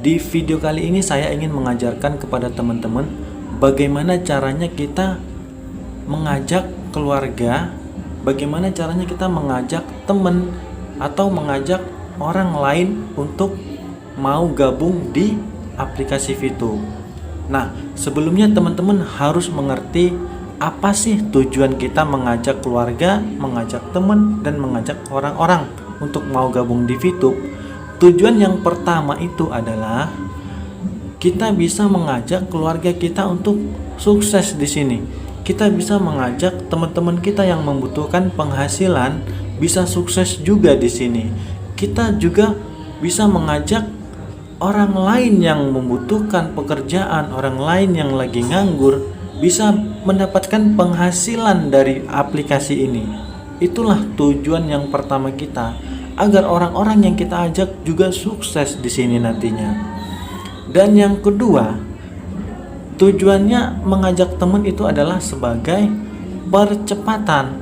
Di video kali ini saya ingin mengajarkan kepada teman-teman bagaimana caranya kita mengajak keluarga, bagaimana caranya kita mengajak teman atau mengajak orang lain untuk mau gabung di aplikasi VTube. Nah, sebelumnya teman-teman harus mengerti apa sih tujuan kita mengajak keluarga, mengajak teman, dan mengajak orang-orang untuk mau gabung di VTube. Tujuan yang pertama itu adalah kita bisa mengajak keluarga kita untuk sukses di sini. Kita bisa mengajak teman-teman kita yang membutuhkan penghasilan bisa sukses juga di sini. Kita juga bisa mengajak orang lain yang membutuhkan pekerjaan, orang lain yang lagi nganggur bisa mendapatkan penghasilan dari aplikasi ini. Itulah tujuan yang pertama kita, agar orang-orang yang kita ajak juga sukses di sini nantinya. Dan yang kedua, tujuannya mengajak teman itu adalah sebagai percepatan.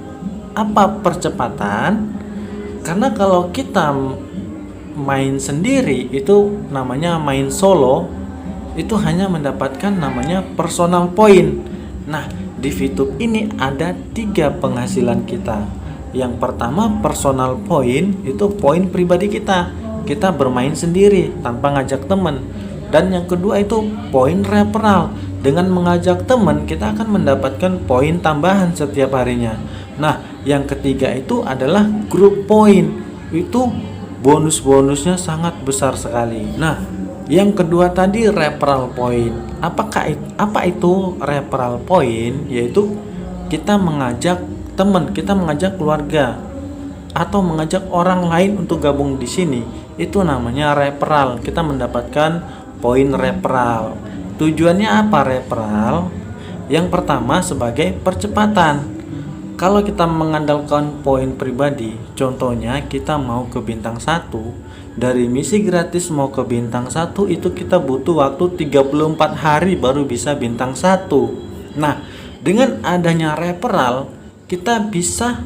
Apa percepatan? Karena kalau kita main sendiri itu namanya main solo, itu hanya mendapatkan namanya personal point. Nah, di VTube ini ada 3 penghasilan kita. Yang pertama personal point, itu poin pribadi kita. Kita bermain sendiri tanpa ngajak teman. Dan yang kedua itu poin referral. Dengan mengajak teman kita akan mendapatkan poin tambahan setiap harinya. Nah, yang ketiga itu adalah group point. Itu bonus-bonusnya sangat besar sekali. Nah, yang kedua tadi referral point. Apa itu referral point? Yaitu kita mengajak teman, kita mengajak keluarga atau mengajak orang lain untuk gabung di sini. Itu namanya referral. Kita mendapatkan poin referral. Tujuannya apa referral? Yang pertama sebagai percepatan. Kalau kita mengandalkan poin pribadi, contohnya kita mau ke bintang 1, dari misi gratis mau ke bintang 1 itu kita butuh waktu 34 hari baru bisa bintang 1. Nah, dengan adanya referral kita bisa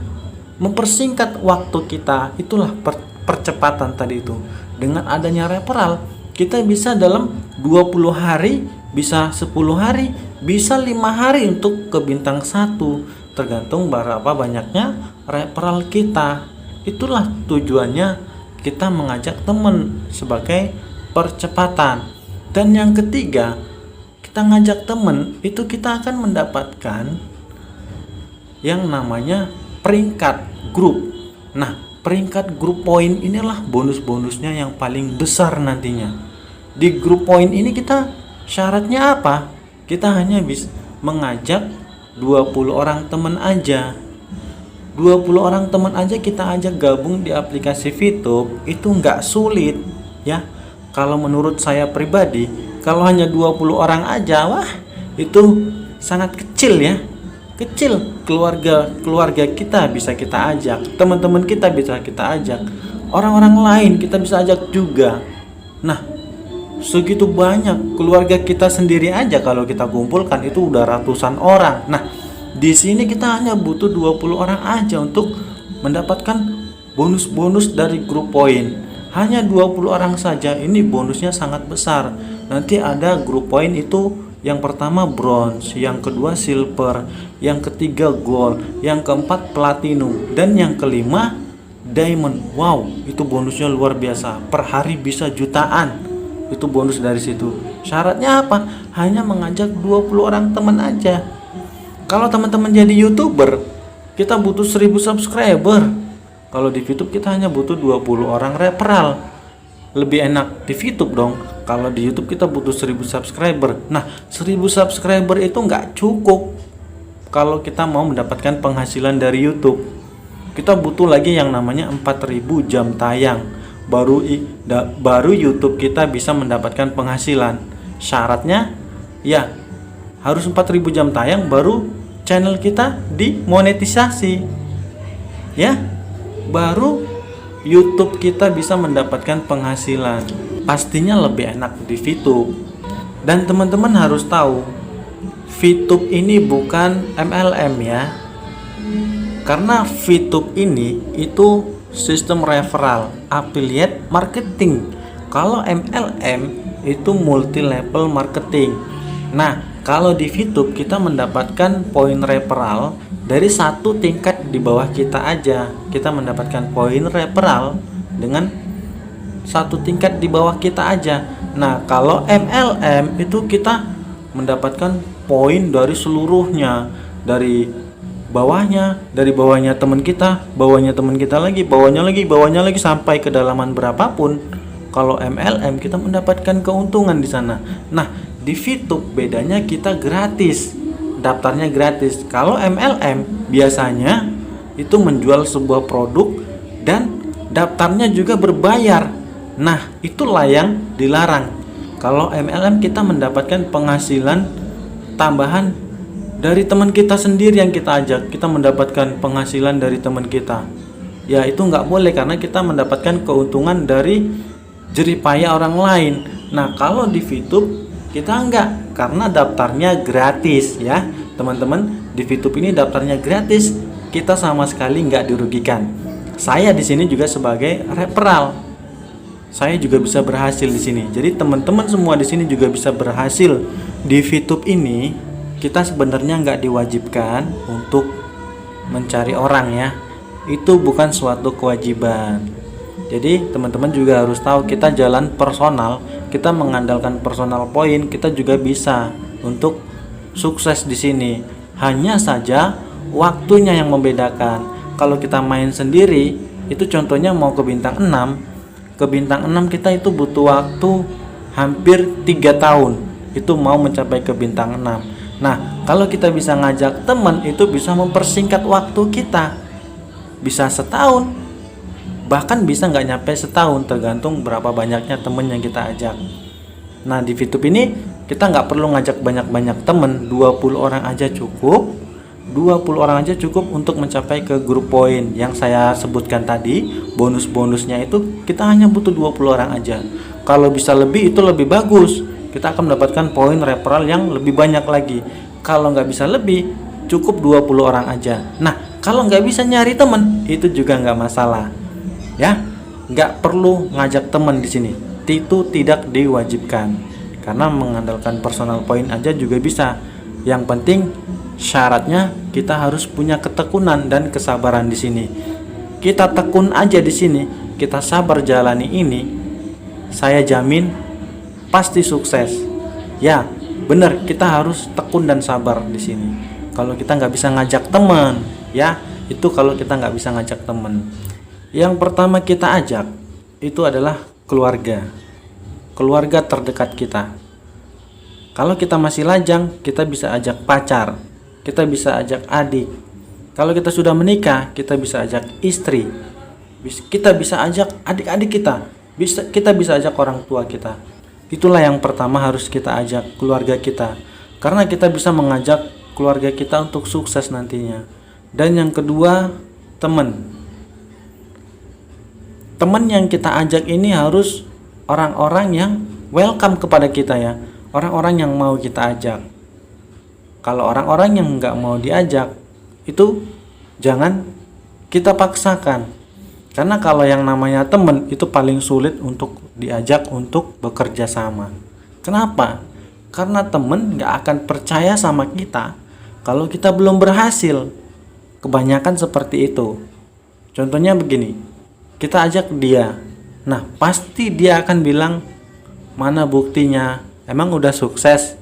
mempersingkat waktu kita. Itulah percepatan tadi itu. Dengan adanya referral kita bisa dalam 20 hari, bisa 10 hari, bisa 5 hari untuk ke bintang 1, tergantung berapa banyaknya referral kita. Itulah tujuannya kita mengajak teman sebagai percepatan. Dan yang ketiga, kita ngajak teman itu kita akan mendapatkan yang namanya peringkat grup. Nah, peringkat grup poin inilah bonus-bonusnya yang paling besar nantinya. Di grup poin ini kita syaratnya apa? Kita hanya bisa mengajak 20 orang teman aja. 20 orang teman aja kita ajak gabung di aplikasi VTube, itu nggak sulit ya. Kalau menurut saya pribadi, kalau hanya 20 orang aja, wah itu sangat kecil ya. Kecil. Keluarga kita bisa kita ajak, teman-teman kita bisa kita ajak, orang-orang lain kita bisa ajak juga. Nah, segitu banyak keluarga kita sendiri aja kalau kita kumpulkan itu udah ratusan orang. Nah, di sini kita hanya butuh 20 orang aja untuk mendapatkan bonus-bonus dari grup poin. Hanya 20 orang saja, ini bonusnya sangat besar. Nanti ada grup poin itu yang pertama bronze, yang kedua silver, yang ketiga gold, yang keempat platinum, dan yang kelima diamond. Wow, itu bonusnya luar biasa. Per hari bisa jutaan. Itu bonus dari situ. Syaratnya apa? Hanya mengajak 20 orang teman aja. Kalau teman-teman jadi YouTuber, kita butuh 1000 subscriber. Kalau di VTube kita hanya butuh 20 orang referral. Lebih enak di VTube dong. Kalau di YouTube kita butuh 1000 subscriber. Nah, 1000 subscriber itu nggak cukup kalau kita mau mendapatkan penghasilan dari YouTube. Kita butuh lagi yang namanya 4000 jam tayang. Baru YouTube kita bisa mendapatkan penghasilan. Syaratnya ya harus 4000 jam tayang baru channel kita dimonetisasi. Ya, baru YouTube kita bisa mendapatkan penghasilan. Pastinya lebih enak di VTube. Dan teman-teman harus tahu, VTube ini bukan MLM ya. Karena VTube ini itu sistem referral, affiliate marketing. Kalau MLM itu multi level marketing. Nah, kalau di VTube kita mendapatkan poin referral dari satu tingkat di bawah kita aja. Kita mendapatkan poin referral dengan satu tingkat di bawah kita aja. Nah, kalau MLM itu kita mendapatkan poin dari seluruhnya, dari bawahnya teman kita, bawahnya teman kita lagi, bawahnya lagi sampai kedalaman berapapun. Kalau MLM kita mendapatkan keuntungan di sana. Nah, di VTube bedanya kita gratis, daftarnya gratis. Kalau MLM biasanya itu menjual sebuah produk dan daftarnya juga berbayar. Nah, itulah yang dilarang. Kalau MLM kita mendapatkan penghasilan tambahan dari teman kita sendiri yang kita ajak. Kita mendapatkan penghasilan dari teman kita. Ya, itu nggak boleh karena kita mendapatkan keuntungan dari jeripaya orang lain. Nah, kalau di VTube kita enggak, karena daftarnya gratis ya teman-teman. Di VTube ini daftarnya gratis, kita sama sekali nggak dirugikan. Saya di sini juga sebagai referral, saya juga bisa berhasil di sini. Jadi teman-teman semua di sini juga bisa berhasil. Di VTube ini kita sebenarnya nggak diwajibkan untuk mencari orang ya, itu bukan suatu kewajiban. Jadi teman-teman juga harus tahu, kita jalan personal, kita mengandalkan personal point, kita juga bisa untuk sukses di sini. Hanya saja waktunya yang membedakan. Kalau kita main sendiri, itu contohnya mau ke bintang 6, ke bintang 6 kita itu butuh waktu hampir 3 tahun itu mau mencapai ke bintang 6. Nah, kalau kita bisa ngajak teman, itu bisa mempersingkat waktu kita, bisa setahun, bahkan bisa nggak nyampe setahun, tergantung berapa banyaknya temen yang kita ajak. Nah, di VTube ini kita nggak perlu ngajak banyak-banyak temen, 20 orang aja cukup. 20 orang aja cukup untuk mencapai ke grup poin yang saya sebutkan tadi. Bonus-bonusnya itu kita hanya butuh 20 orang aja. Kalau bisa lebih itu lebih bagus, kita akan mendapatkan poin referral yang lebih banyak lagi. Kalau nggak bisa lebih, cukup 20 orang aja. Nah, kalau nggak bisa nyari temen, itu juga nggak masalah ya. Nggak perlu ngajak temen di sini, itu tidak diwajibkan, karena mengandalkan personal point aja juga bisa. Yang penting syaratnya kita harus punya ketekunan dan kesabaran di sini. Kita tekun aja di sini, kita sabar jalani ini, saya jamin pasti sukses. Ya, bener, kita harus tekun dan sabar di sini. Kalau kita nggak bisa ngajak teman, ya, itu kalau kita nggak bisa ngajak teman. Yang pertama kita ajak itu adalah keluarga, keluarga terdekat kita. Kalau kita masih lajang, kita bisa ajak pacar, kita bisa ajak adik. Kalau kita sudah menikah, kita bisa ajak istri, kita bisa ajak adik-adik kita bisa ajak orang tua kita. Itulah yang pertama harus kita ajak, keluarga kita, karena kita bisa mengajak keluarga kita untuk sukses nantinya. Dan yang kedua, teman yang kita ajak ini harus orang-orang yang welcome kepada kita ya, orang-orang yang mau kita ajak. Kalau orang-orang yang nggak mau diajak, itu jangan kita paksakan. Karena kalau yang namanya teman itu paling sulit untuk diajak untuk bekerja sama. Kenapa? Karena teman nggak akan percaya sama kita kalau kita belum berhasil. Kebanyakan seperti itu. Contohnya begini, kita ajak dia, nah pasti dia akan bilang, mana buktinya, emang udah sukses?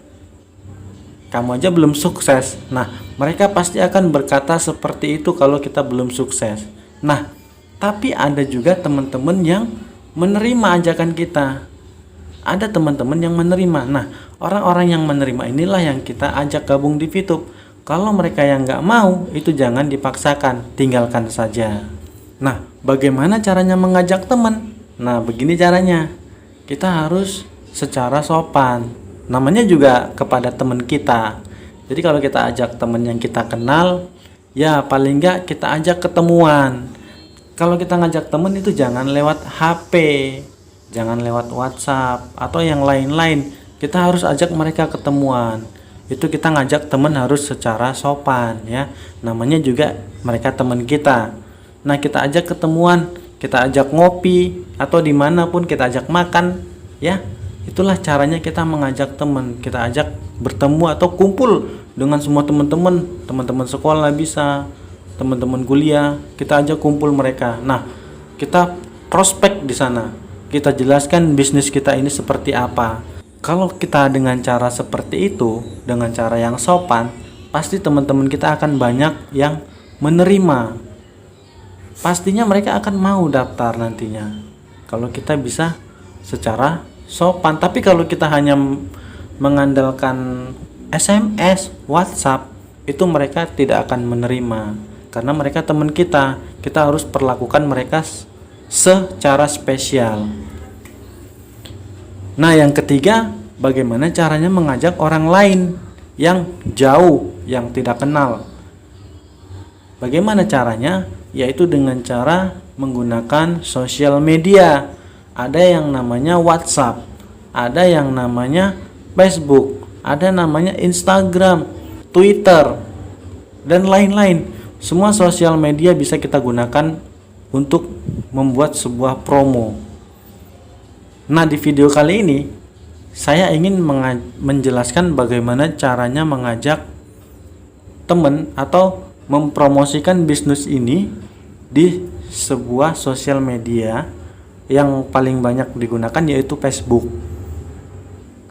Kamu aja belum sukses. Nah, mereka pasti akan berkata seperti itu kalau kita belum sukses. Nah, tapi ada juga teman-teman yang menerima ajakan kita. Ada teman-teman yang menerima. Nah, orang-orang yang menerima inilah yang kita ajak gabung di VTube. Kalau mereka yang nggak mau, itu jangan dipaksakan, tinggalkan saja. Nah, bagaimana caranya mengajak teman? Nah, begini caranya. Kita harus secara sopan. Namanya juga kepada teman kita. Jadi kalau kita ajak teman yang kita kenal, ya paling nggak kita ajak ketemuan. Kalau kita ngajak teman itu jangan lewat HP, jangan lewat WhatsApp atau yang lain-lain. Kita harus ajak mereka ketemuan. Itu kita ngajak teman harus secara sopan ya. Namanya juga mereka teman kita. Nah, kita ajak ketemuan, kita ajak ngopi atau dimanapun kita ajak makan ya. Itulah caranya kita mengajak teman, kita ajak bertemu atau kumpul dengan semua teman-teman sekolah bisa, teman-teman kuliah, kita ajak kumpul mereka. Nah, kita prospek di sana. Kita jelaskan bisnis kita ini seperti apa. Kalau kita dengan cara seperti itu, dengan cara yang sopan, pasti teman-teman kita akan banyak yang menerima. Pastinya mereka akan mau daftar nantinya. Kalau kita bisa secara sopan. Tapi kalau kita hanya mengandalkan SMS, WhatsApp, itu mereka tidak akan menerima. Karena mereka teman kita. Kita harus perlakukan mereka secara spesial. Nah, yang ketiga, bagaimana caranya mengajak orang lain yang jauh, yang tidak kenal. Bagaimana caranya? Yaitu dengan cara menggunakan sosial media. Ada yang namanya WhatsApp, ada yang namanya Facebook, ada namanya Instagram, Twitter, dan lain-lain. Semua sosial media bisa kita gunakan untuk membuat sebuah promo. Nah, di video kali ini saya ingin menjelaskan bagaimana caranya mengajak teman atau mempromosikan bisnis ini di sebuah sosial media yang paling banyak digunakan, yaitu Facebook.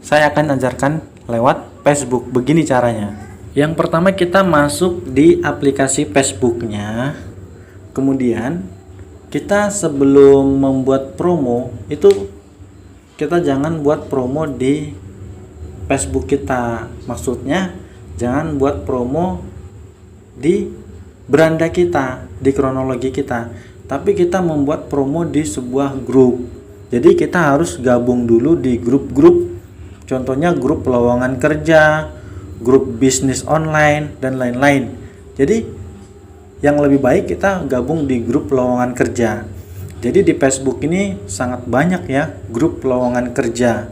Saya akan ajarkan lewat Facebook. Begini caranya. Yang pertama, kita masuk di aplikasi Facebooknya. Kemudian kita sebelum membuat promo itu, kita jangan buat promo di Facebook kita. Maksudnya jangan buat promo di beranda kita, di kronologi kita, tapi kita membuat promo di sebuah grup. Jadi kita harus gabung dulu di grup-grup, contohnya grup lowongan kerja, grup bisnis online, dan lain-lain. Jadi yang lebih baik kita gabung di grup lowongan kerja. Jadi di Facebook ini sangat banyak ya grup lowongan kerja.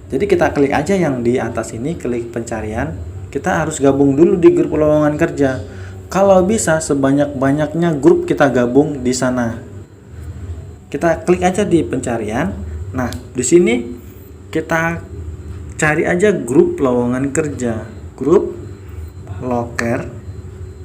Jadi kita klik aja yang di atas ini, klik pencarian. Kita harus gabung dulu di grup lowongan kerja. Kalau bisa sebanyak-banyaknya grup kita gabung di sana. Kita klik aja di pencarian. Nah, di sini kita cari aja grup lowongan kerja, grup loker.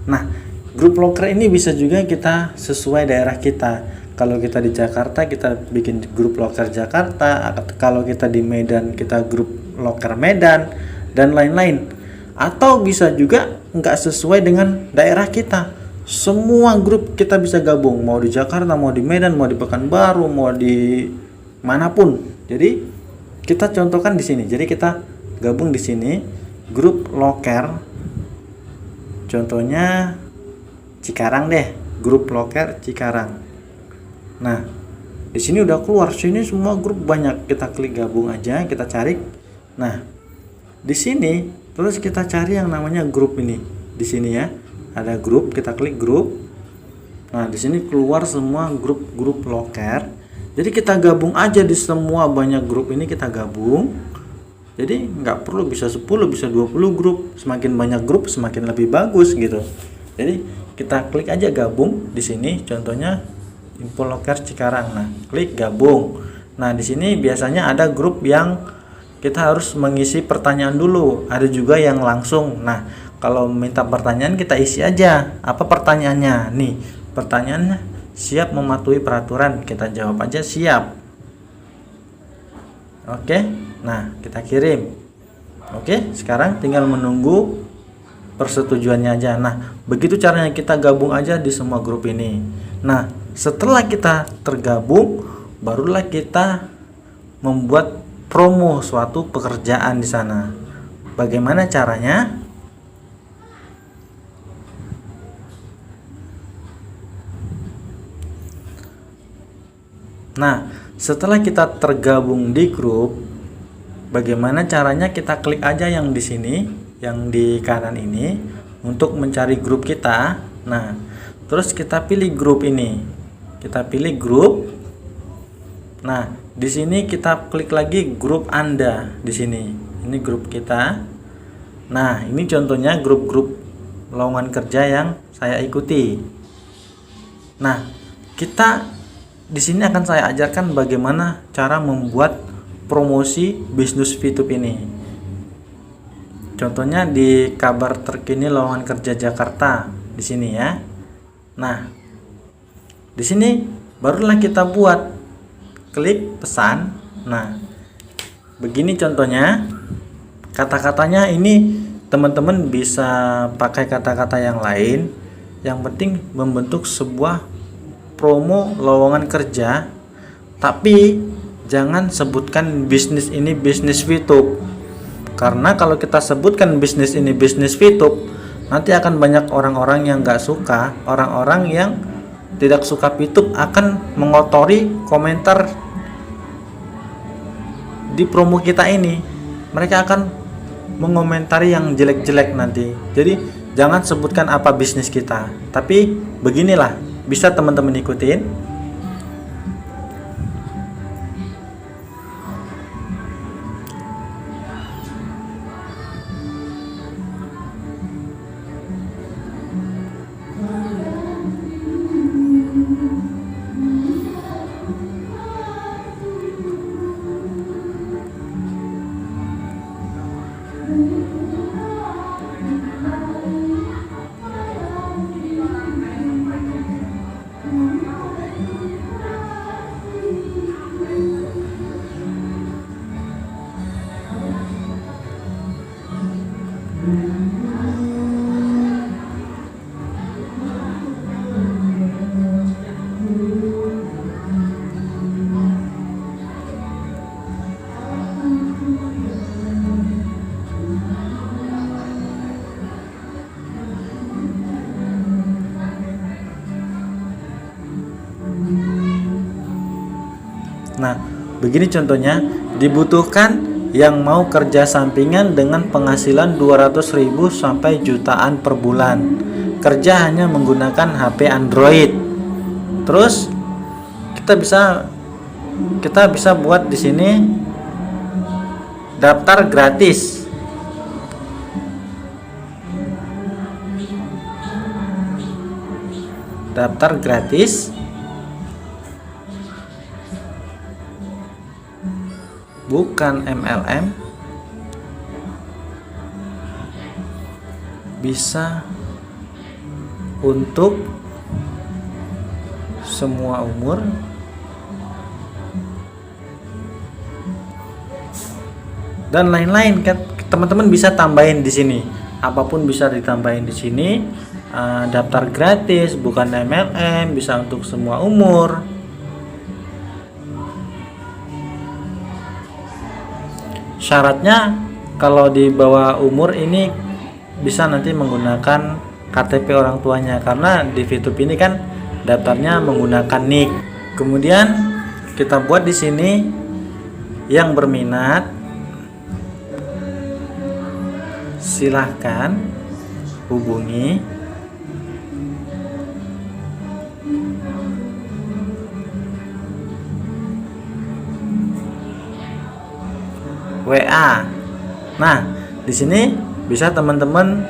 Nah, grup loker ini bisa juga kita sesuai daerah kita. Kalau kita di Jakarta, kita bikin grup loker Jakarta. Kalau kita di Medan, kita grup loker Medan, dan lain-lain. Atau bisa juga nggak sesuai dengan daerah kita. Semua grup kita bisa gabung, mau di Jakarta, mau di Medan, mau di Pekanbaru, mau di manapun. Jadi kita contohkan di sini. Jadi kita gabung di sini grup loker. Contohnya Cikarang deh, grup loker Cikarang. Nah, di sini udah keluar, sini semua grup banyak. Kita klik gabung aja, kita cari. Nah, di sini terus kita cari yang namanya grup ini. Di sini ya, ada grup, kita klik grup. Nah, di sini keluar semua grup-grup loker. Jadi kita gabung aja di semua banyak grup ini, kita gabung. Jadi nggak perlu bisa 10, bisa 20 grup. Semakin banyak grup semakin lebih bagus gitu. Jadi kita klik aja gabung di sini, contohnya Info Loker Cikarang. Nah, klik gabung. Nah, di sini biasanya ada grup yang kita harus mengisi pertanyaan dulu. Ada juga yang langsung. Nah, kalau minta pertanyaan kita isi aja. Apa pertanyaannya? Nih, pertanyaannya, siap mematuhi peraturan. Kita jawab aja siap. Oke. Nah, kita kirim. Oke, sekarang tinggal menunggu persetujuannya aja. Nah, begitu caranya kita gabung aja di semua grup ini. Nah, setelah kita tergabung, barulah kita membuat promo suatu pekerjaan di sana. Bagaimana caranya? Nah, setelah kita tergabung di grup, bagaimana caranya? Kita klik aja yang di sini, yang di kanan ini untuk mencari grup kita. Nah, terus kita pilih grup ini. Kita pilih grup. Nah, di sini kita klik lagi grup Anda di sini. Ini grup kita. Nah, ini contohnya grup-grup lowongan kerja yang saya ikuti. Nah, kita di sini akan saya ajarkan bagaimana cara membuat promosi bisnis VTube ini. Contohnya di kabar terkini lowongan kerja Jakarta di sini ya. Nah, di sini barulah kita buat klik pesan. Nah, begini contohnya. Kata-katanya ini teman-teman bisa pakai kata-kata yang lain. Yang penting membentuk sebuah promo lowongan kerja, tapi jangan sebutkan bisnis ini bisnis VTube. Karena kalau kita sebutkan bisnis ini bisnis VTube, nanti akan banyak orang-orang yang nggak suka, orang-orang yang tidak suka VTube akan mengotori komentar di promo kita ini. Mereka akan mengomentari yang jelek-jelek nanti. Jadi jangan sebutkan apa bisnis kita, tapi beginilah, bisa teman-teman ikutin. Nah, begini contohnya, dibutuhkan yang mau kerja sampingan dengan penghasilan 200.000 sampai jutaan per bulan. Kerja hanya menggunakan HP Android. Terus kita bisa buat di sini daftar gratis. Daftar gratis. Bukan MLM, bisa untuk semua umur, dan lain-lain kan. Teman-teman bisa tambahin di sini, apapun bisa ditambahin di sini. Daftar gratis, bukan MLM, bisa untuk semua umur. Syaratnya kalau di bawah umur ini bisa nanti menggunakan KTP orang tuanya, karena di VTube ini kan daftarnya menggunakan NIK. Kemudian kita buat di sini yang berminat silahkan hubungi WA. Nah, di sini bisa teman-teman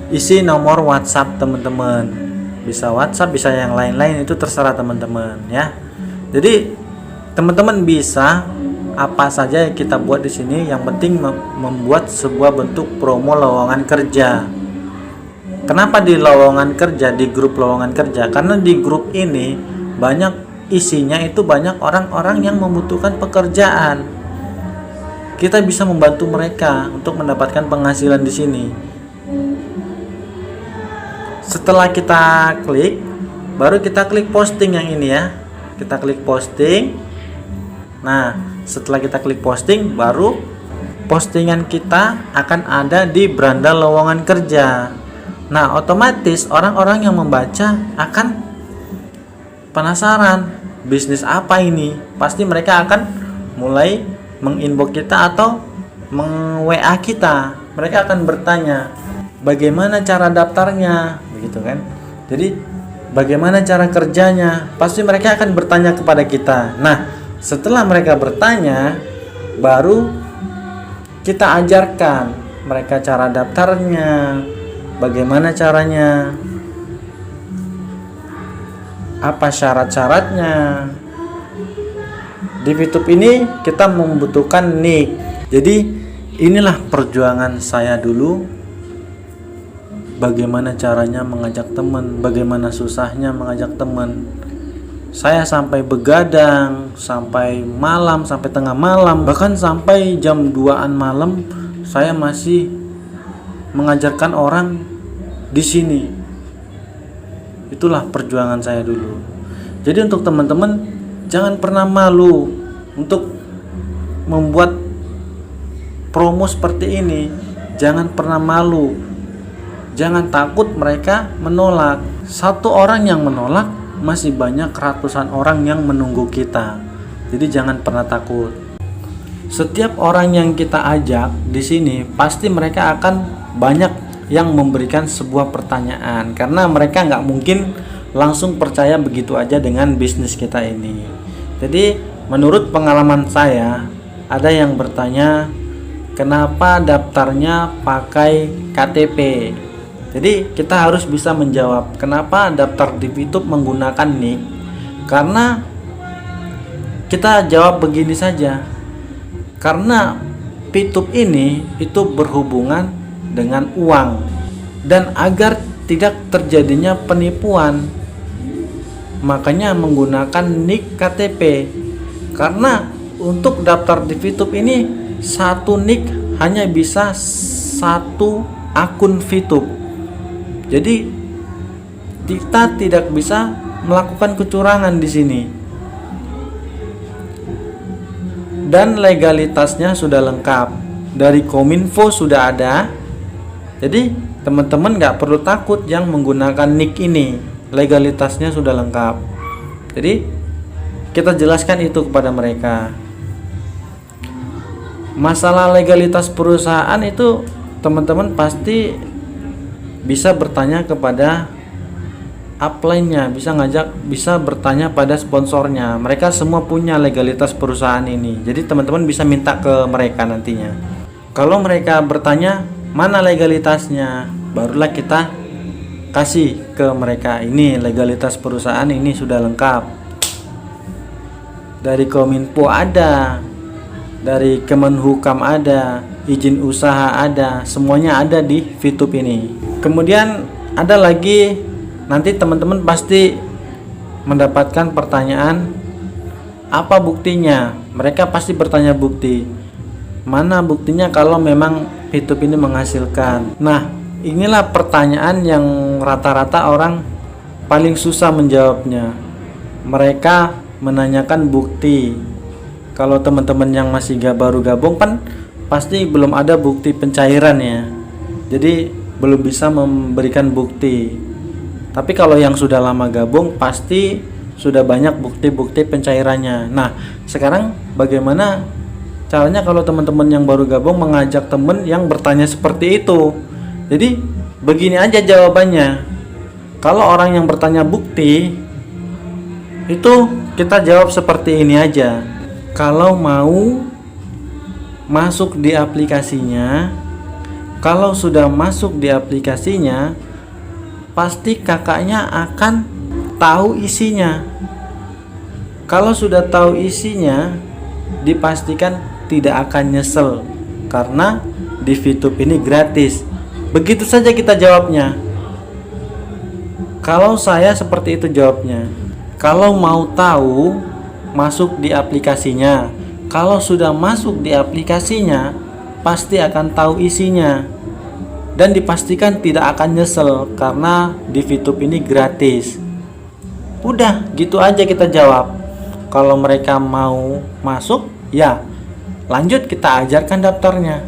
isi nomor WhatsApp teman-teman. Bisa WhatsApp, bisa yang lain-lain, itu terserah teman-teman ya. Jadi teman-teman bisa apa saja yang kita buat di sini, yang penting membuat sebuah bentuk promo lowongan kerja. Kenapa di lowongan kerja, di grup lowongan kerja? Karena di grup ini banyak isinya itu banyak orang-orang yang membutuhkan pekerjaan. Kita bisa membantu mereka untuk mendapatkan penghasilan di sini. Setelah kita klik, baru kita klik posting yang ini ya. Kita klik posting. Nah, setelah kita klik posting, baru postingan kita akan ada di beranda lowongan kerja. Nah, otomatis orang-orang yang membaca akan penasaran, bisnis apa ini? Pasti mereka akan mulai menginbox kita atau meng-WA kita. Mereka akan bertanya, bagaimana cara daftarnya, begitu kan? Jadi bagaimana cara kerjanya? Pasti mereka akan bertanya kepada kita. Nah, setelah mereka bertanya, baru kita ajarkan mereka cara daftarnya, bagaimana caranya, apa syarat-syaratnya, Di VTube ini kita membutuhkan nick. Jadi inilah perjuangan saya dulu, bagaimana caranya mengajak teman, bagaimana susahnya mengajak teman. Saya sampai begadang, sampai malam, sampai tengah malam, bahkan sampai jam 2-an malam saya masih mengajarkan orang di sini. Itulah perjuangan saya dulu. Jadi untuk teman-teman, jangan pernah malu untuk membuat promo seperti ini. Jangan pernah malu. Jangan takut mereka menolak. Satu orang yang menolak, masih banyak ratusan orang yang menunggu kita. Jadi jangan pernah takut. Setiap orang yang kita ajak di sini pasti mereka akan banyak yang memberikan sebuah pertanyaan, karena mereka nggak mungkin langsung percaya begitu aja dengan bisnis kita ini. Jadi menurut pengalaman saya, ada yang bertanya kenapa daftarnya pakai KTP. Jadi kita harus bisa menjawab kenapa daftar di VTube menggunakan nick. Karena kita jawab begini saja, karena VTube ini itu berhubungan dengan uang, dan agar tidak terjadinya penipuan, makanya menggunakan nick KTP. Karena untuk daftar di VTube ini satu nick hanya bisa satu akun VTube. Jadi kita tidak bisa melakukan kecurangan di sini. Dan legalitasnya sudah lengkap. Dari Kominfo sudah ada. Jadi teman-teman nggak perlu takut yang menggunakan nick ini. Legalitasnya sudah lengkap. Jadi kita jelaskan itu kepada mereka. Masalah legalitas perusahaan itu teman-teman pasti bisa bertanya kepada upline-nya, bisa bertanya pada sponsornya. Mereka semua punya legalitas perusahaan ini. Jadi teman-teman bisa minta ke mereka nantinya. Kalau mereka bertanya mana legalitasnya, barulah kita kasih ke mereka, ini legalitas perusahaan ini sudah lengkap. Dari Kominfo ada, dari Kemenhukam ada, izin usaha ada, semuanya ada di VTube ini. Kemudian ada lagi, nanti teman-teman pasti mendapatkan pertanyaan, apa buktinya? Mereka pasti bertanya bukti. Mana buktinya kalau memang VTube ini menghasilkan? Nah, inilah pertanyaan yang rata-rata orang paling susah menjawabnya. Mereka menanyakan bukti. Kalau teman-teman yang masih baru gabung kan pasti belum ada bukti pencairan ya. Jadi belum bisa memberikan bukti. Tapi kalau yang sudah lama gabung pasti sudah banyak bukti-bukti pencairannya. Nah, sekarang bagaimana caranya kalau teman-teman yang baru gabung mengajak teman yang bertanya seperti itu? Jadi begini aja jawabannya. Kalau orang yang bertanya bukti, itu kita jawab seperti ini aja. Kalau mau masuk di aplikasinya, kalau sudah masuk di aplikasinya, pasti kakaknya akan tahu isinya. Kalau sudah tahu isinya, dipastikan tidak akan nyesel, karena di VTube ini gratis. Begitu saja kita jawabnya. Kalau saya seperti itu jawabnya. Kalau mau tahu, masuk di aplikasinya. Kalau sudah masuk di aplikasinya, pasti akan tahu isinya, dan dipastikan tidak akan nyesel karena di VTube ini gratis. Udah gitu aja kita jawab. Kalau mereka mau masuk, ya lanjut kita ajarkan daftarnya.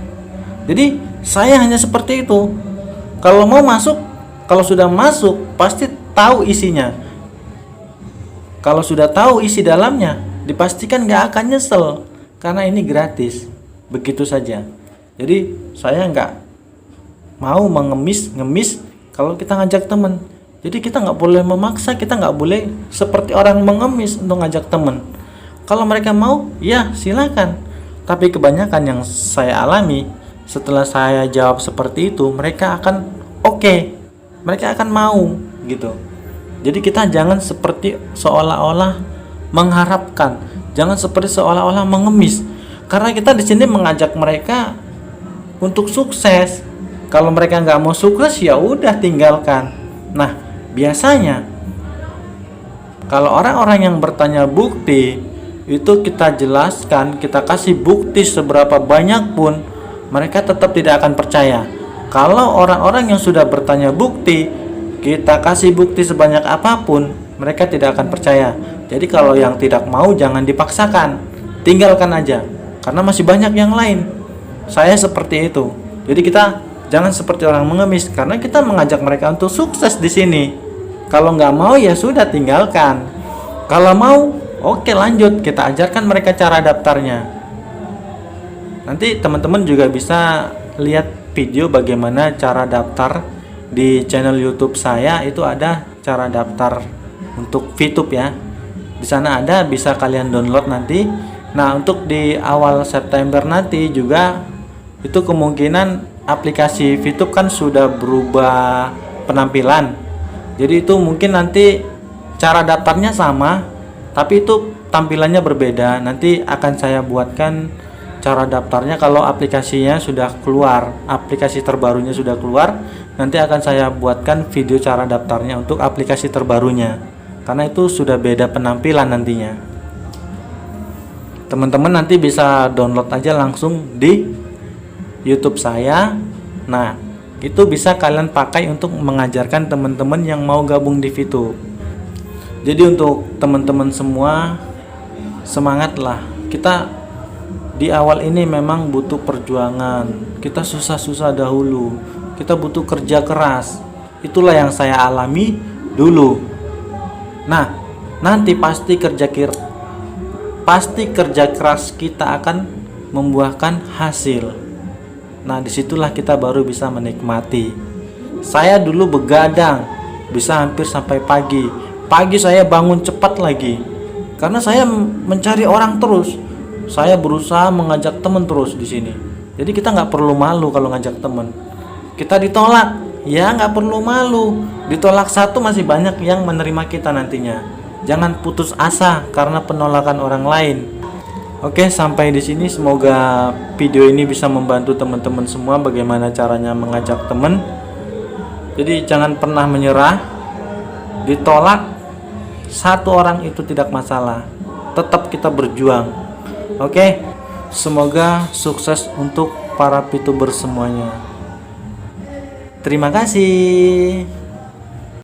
Jadi saya hanya seperti itu. Kalau mau masuk, kalau sudah masuk pasti tahu isinya. Kalau sudah tahu isi dalamnya, dipastikan gak akan nyesel karena ini gratis. Begitu saja. Jadi saya nggak mau ngemis kalau kita ngajak teman. Jadi kita nggak boleh memaksa, kita nggak boleh seperti orang mengemis untuk ngajak teman. Kalau mereka mau, ya silakan. Tapi kebanyakan yang saya alami, setelah saya jawab seperti itu, mereka akan oke, mereka akan mau gitu. Jadi kita jangan seperti seolah-olah mengharapkan, Jangan seperti seolah-olah mengemis. Karena kita di sini mengajak mereka untuk sukses. Kalau mereka nggak mau sukses, ya udah tinggalkan. Nah, biasanya kalau orang-orang yang bertanya bukti, itu kita jelaskan, kita kasih bukti seberapa banyak pun, mereka tetap tidak akan percaya. Kalau orang-orang yang sudah bertanya bukti, kita kasih bukti sebanyak apapun, mereka tidak akan percaya. Jadi kalau yang tidak mau jangan dipaksakan, tinggalkan aja, karena masih banyak yang lain. Saya seperti itu. Jadi kita jangan seperti orang mengemis, karena kita mengajak mereka untuk sukses di sini. Kalau nggak mau ya sudah tinggalkan. Kalau mau, oke lanjut, kita ajarkan mereka cara daftarnya. Nanti teman-teman juga bisa lihat video bagaimana cara daftar di channel YouTube saya. Itu ada cara daftar untuk VTube ya. Di sana ada, bisa kalian download nanti. Nah, untuk di awal September nanti juga itu kemungkinan aplikasi VTube kan sudah berubah penampilan. Jadi itu mungkin nanti cara daftarnya sama, tapi itu tampilannya berbeda. Nanti akan saya buatkan cara daftarnya kalau aplikasinya sudah keluar, aplikasi terbarunya sudah keluar. Nanti akan saya buatkan video cara daftarnya untuk aplikasi terbarunya, karena itu sudah beda penampilan nantinya. Teman-teman nanti bisa download aja langsung di YouTube saya. Nah, itu bisa kalian pakai untuk mengajarkan teman-teman yang mau gabung di VTube. Jadi untuk teman-teman semua, semangatlah. Kita di awal ini memang butuh perjuangan. Kita susah-susah dahulu. Kita butuh kerja keras. Itulah yang saya alami dulu. Nah, nanti pasti kerja keras kita akan membuahkan hasil. Nah, disitulah kita baru bisa menikmati. Saya dulu begadang, bisa hampir sampai pagi. Pagi saya bangun cepat lagi, karena saya mencari orang terus. Saya berusaha mengajak teman terus di sini. Jadi kita nggak perlu malu kalau ngajak teman. Kita ditolak, ya nggak perlu malu. Ditolak satu masih banyak yang menerima kita nantinya. Jangan putus asa karena penolakan orang lain. Oke, sampai di sini. Semoga video ini bisa membantu teman-teman semua bagaimana caranya mengajak teman. Jadi jangan pernah menyerah. Ditolak satu orang itu tidak masalah. Tetap kita berjuang. Oke. Semoga sukses untuk para VTuber semuanya. Terima kasih.